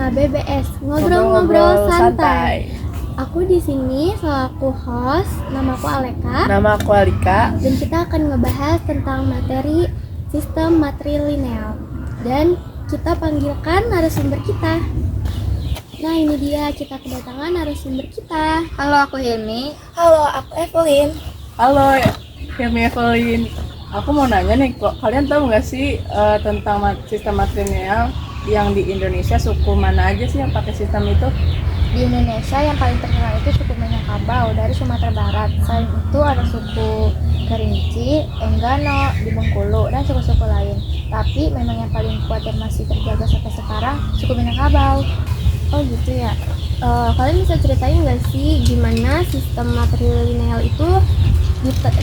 KBBS, ngobrol-ngobrol santai. Aku di sini selaku host, namaku Aleka. Nama aku Alika. Dan kita akan ngebahas tentang materi sistem matrilineal. Dan kita panggilkan narasumber kita. Nah, ini dia, kita kedatangan narasumber kita. Halo, aku Hilmi. Halo, aku Evelyn. Halo, Hilmi Evelyn. Aku mau nanya nih, kok kalian tahu nggak sih tentang sistem matrilineal yang di Indonesia, suku mana aja sih yang pakai sistem itu? Di Indonesia yang paling terkenal itu suku Minangkabau dari Sumatera Barat. Selain itu ada suku Kerinci, Enggano di Bengkulu, dan suku-suku lain. Tapi memang yang paling kuat dan masih terjaga sampai sekarang suku Minangkabau. Oh gitu ya. Kalian bisa ceritain nggak sih gimana sistem matrilineal itu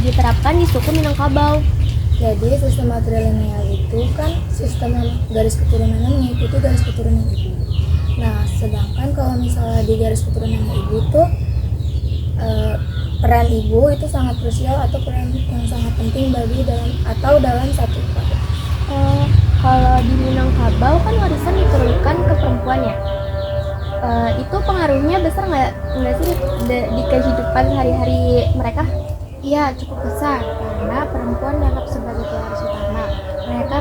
diterapkan di suku Minangkabau? Jadi sistem matrilineal itu kan sistem garis keturunannya mengikuti garis keturunan ibu. Nah, sedangkan kalau misalnya di garis keturunan ibu tuh peran ibu itu sangat krusial atau peran yang sangat penting bagi dalam satu keluarga. Kalau di Minangkabau kan warisan diturunkan ke perempuan ya. Itu pengaruhnya besar nggak sih di kehidupan sehari-hari mereka? Iya, cukup besar karena perempuan dianggap sebagai pewaris utama. Mereka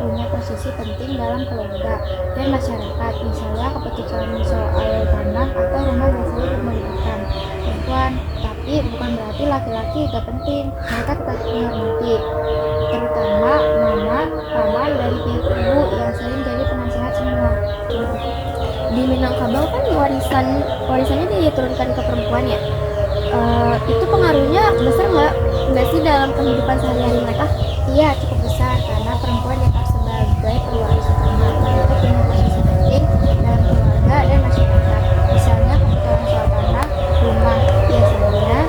punya posisi penting dalam keluarga dan masyarakat. Misalnya keputusan soal tanah atau rumah biasanya melibatkan perempuan. Tapi bukan berarti laki-laki gak penting. Mereka tetap dihormati, terutama mama, paman dari pihak ibu yang sering jadi penasehat semua. Di Minangkabau kan warisannya diturunkan ke perempuan ya. Itu pengaruhnya besar nggak sih dalam kehidupan sehari-hari mereka? Iya, cukup besar karena perempuan dianggap sebagai pewaris utama. Mereka punya posisi penting dalam keluarga dan masyarakat. Misalnya keputusan soal tanah, rumah biasanya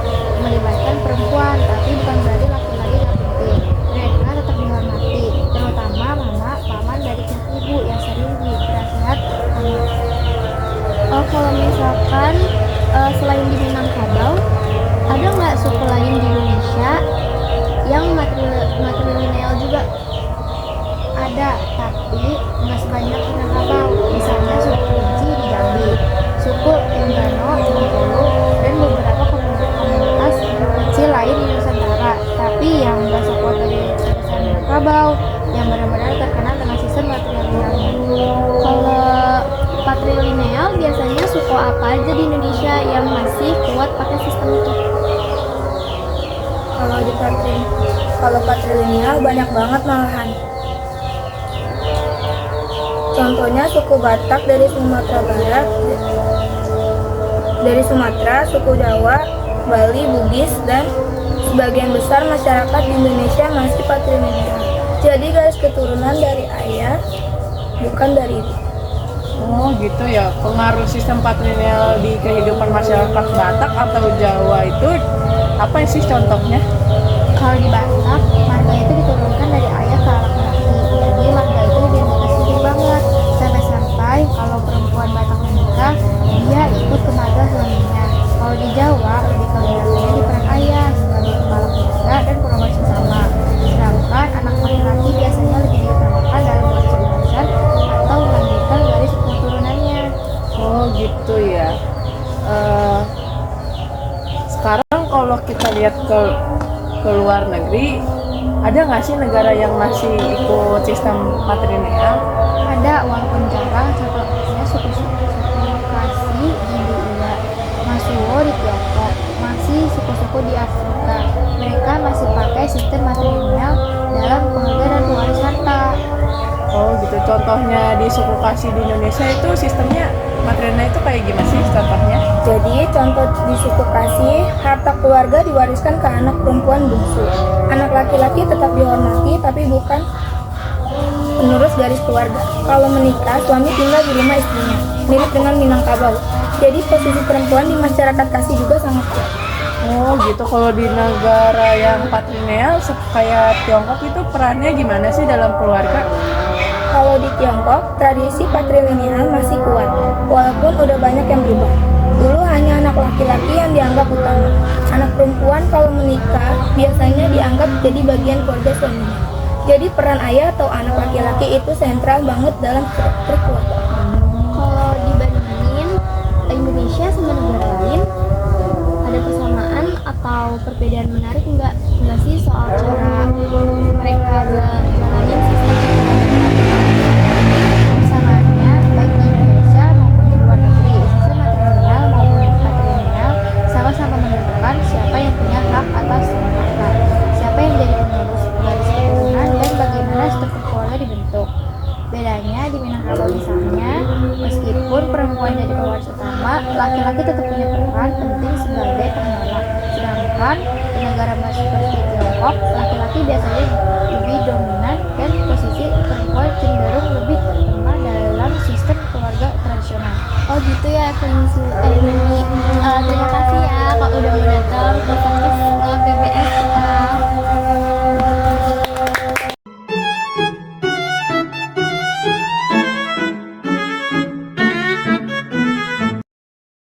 melibatkan perempuan, tapi bukan berarti laki-laki nggak penting. Mereka tetap dihormati, terutama mama, paman dari pihak ibu yang sering dinasehat sama. Kalau misalkan selain di Minangkabau, ada nggak suku lain di Indonesia yang matrilineal juga? Ada, tapi nggak sebanyak Minangkabau. Misalnya suku Kerinci di Jambi, suku Enggano di Bengkulu, dan beberapa komunitas kecil lain di Nusantara. Tapi yang nggak sekuat dari sebesar Minangkabau, yang benar-benar terkenal dengan sistem matrilinealnya. Kalau patrilineal biasanya suku apa aja di Indonesia yang masih kuat pakai sistem itu? Kalau patrilineal banyak banget malahan. Contohnya suku Batak dari Sumatera Barat, dari Sumatera, suku Jawa, Bali, Bugis, dan sebagian besar masyarakat di Indonesia masih patrilineal. Jadi garis keturunan dari ayah, bukan dari ibu. Oh gitu ya, pengaruh sistem patrilineal di kehidupan masyarakat Batak atau Jawa itu apa sih contohnya? Kalau di Batak, marga itu diturunkan dari ayah ke anak laki. Jadi marga itu identitasnya banget. Sampai-sampai kalau perempuan Batak menikah, dia ikut ke marga suaminya. Kalau di Jawa, lebih ke marganya di peran ayah sebagai kepala keluarga dan perawat sesama. Sedangkan anak laki-laki biasanya lebih diutamakan dalam warisan atau melanjutkan garis keturunannya. Oh gitu ya. Sekarang kalau kita lihat ke luar negeri, ada nggak sih negara yang masih ikut sistem matrilineal? Ada, walaupun jarang. Contohnya suku-suku Kasi di India, Masuo di Tiongkok, masih suku-suku di Afrika. Mereka masih pakai sistem matrilineal dalam keluarga dan pewaris harta. Oh gitu, contohnya di suku Kasi di Indonesia itu sistemnya matrilineal itu kayak gimana sih contohnya? Jadi contoh di suku Kasi, harta keluarga diwariskan ke anak perempuan bungsu. Anak laki-laki tetap dihormati tapi bukan penerus garis keluarga. Kalau menikah, suami tinggal di rumah istrinya, mirip dengan Minangkabau. Jadi posisi perempuan di masyarakat Kasi juga sangat kuat. Oh gitu, kalau di negara yang patrilineal kayak Tiongkok itu perannya gimana sih dalam keluarga? Kalau di Tiongkok, tradisi patrilineal masih kuat, walaupun udah banyak yang berubah. Dulu hanya anak laki-laki yang dianggap utama. Anak perempuan kalau menikah biasanya dianggap jadi bagian keluarga suaminya. Jadi peran ayah atau anak laki-laki itu sentral banget dalam struktur keluarga. Kalau atau perbedaan menarik enggak sih soal cara mereka jalanin sistem Persamaannya baik di Indonesia maupun di luar negeri, sistem matrilineal maupun patrilineal sama-sama menentukan siapa yang punya hak atas harta, siapa yang jadi penerus garis keturunan, dan bagaimana struktur keluarga dibentuk. Bedanya di Minangkabau misalnya, meskipun perempuan jadi pewaris utama, laki-laki tetap punya peran penting sebagai pengelola. Sedangkan di negara seperti Tiongkok, laki-laki biasanya lebih dominan dan posisi perempuan cenderung lebih lemah dalam sistem keluarga tradisional. Oh gitu ya, Nini. Terima kasih ya Kak udah mau datang